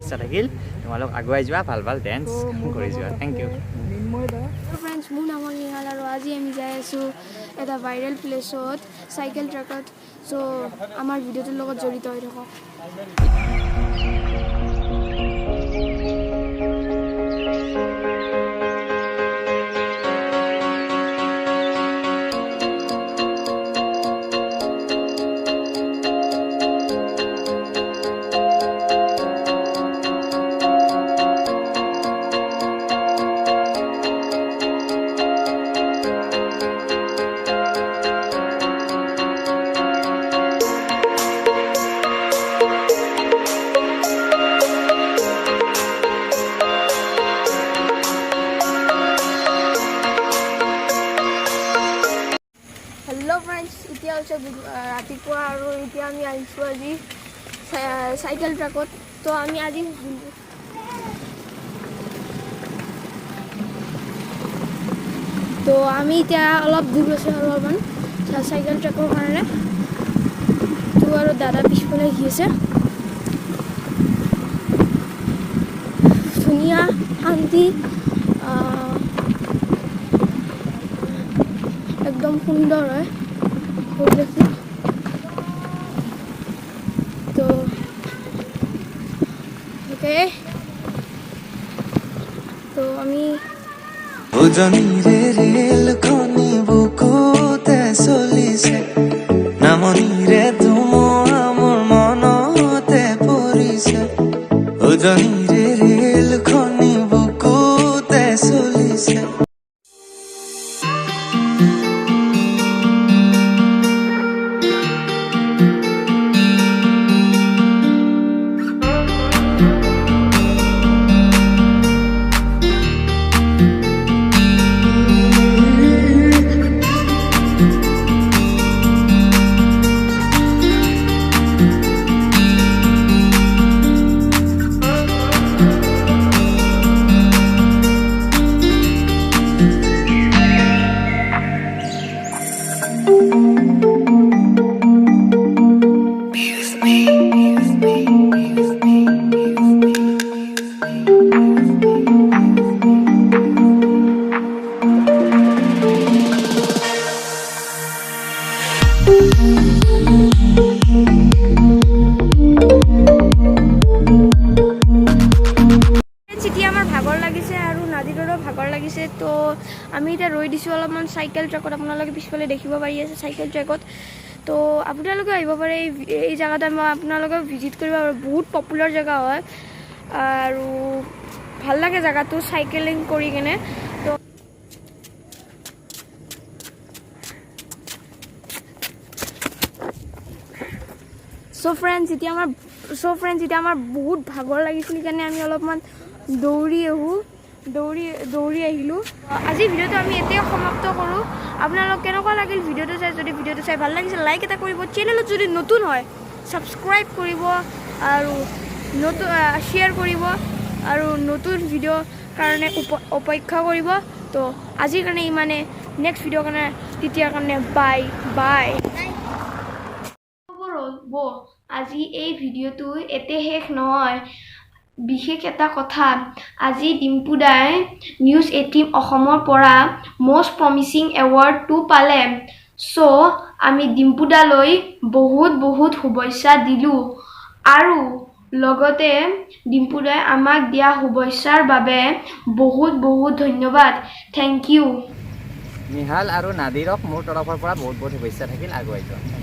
ইচ্ছা থাকিল তোমালোক আগুৱাই যোৱা ভাল ভাল ডেন্স কৰি যোৱা থ্যাংক ইউ ফ্ৰেণ্ডছ মোৰ নাম নিহাল আৰু আজি আমি যাই আছোঁ এটা ভাইৰেল প্লেছত চাইকেল ট্ৰেকত চ' আমাৰ ভিডিঅ'টোৰ লগত জড়িত হৈ থাকক হেল্ল' ফ্ৰেণ্ডছ এতিয়া হৈছে ৰাতিপুৱা আৰু এতিয়া আমি আহিছোঁ আজি চাইকেল ট্ৰেকত তো আমি আজি তো আমি এতিয়া অলপ দূৰ আছোঁ আৰু অলপমান চাইকেল ট্ৰেকৰ কাৰণে তো আৰু দাদা পিছফালে আহি আছে ধুনীয়া শান্তি একদম সুন্দৰ হয় পৰিৱেশটো তো ওকে তো আমি উজনিৰে ৰেল খনি বুকুতে চলিছে নামনিৰে ধুমুহা মোৰ মনতে পৰিছে উজনিৰে ৰেল খনি বুকুতে চলিছে ভাগৰ লাগিছে আৰু নাদিৰৰো ভাগৰ লাগিছে তো আমি এতিয়া ৰৈ দিছোঁ অলপমান চাইকেল ট্ৰেকত আপোনালোকে পিছফালে দেখিব পাৰি আছে চাইকেল ট্ৰেকত তো আপোনালোকে আহিব পাৰে এই জেগাত মই আপোনালোকে ভিজিট কৰিব পাৰে বহুত পপুলাৰ জেগা হয় আৰু ভাল লাগে জেগাটো চাইকেলিং কৰি কিনে তো চ' ফ্ৰেণ্ডছ এতিয়া আমাৰ বহুত ভাগৰ লাগিছিল কাৰণে আমি অলপমান দৌৰি আহিলোঁ আজি ভিডিঅ'টো আমি এতিয়াই সমাপ্ত কৰোঁ আপোনালোক কেনেকুৱা লাগিল ভিডিঅ'টো চাই যদি ভিডিঅ'টো চাই ভাল লাগিছে লাইক এটা কৰিব চেনেলত যদি নতুন হয় ছাবস্ক্ৰাইব কৰিব আৰু শ্বেয়াৰ কৰিব আৰু নতুন ভিডিঅ'ৰ কাৰণে অপেক্ষা কৰিব তো আজিৰ কাৰণে ইমানে নেক্সট ভিডিঅ'ৰ কাৰণে তেতিয়াৰ কাৰণে বাই আজি এই ভিডিঅ'টো এতে শেষ নহয় বিশেষ এটা কথা আজি ডিম্পু দাই নিউজ 18 অসমৰ পৰা মষ্ট প্ৰমিচিং এৱাৰ্ডটো পালে চ' আমি ডিম্পু দালৈ বহুত শুভেচ্ছা দিলোঁ আৰু লগতে ডিম্পু দাই আমাক দিয়া শুভেচ্ছাৰ বাবে বহুত ধন্যবাদ থেংক ইউ নিহাল আৰু নাদিৰক মোৰ তৰফৰ পৰা বহুত শুভেচ্ছা থাকিল আগুৱাই যোৱা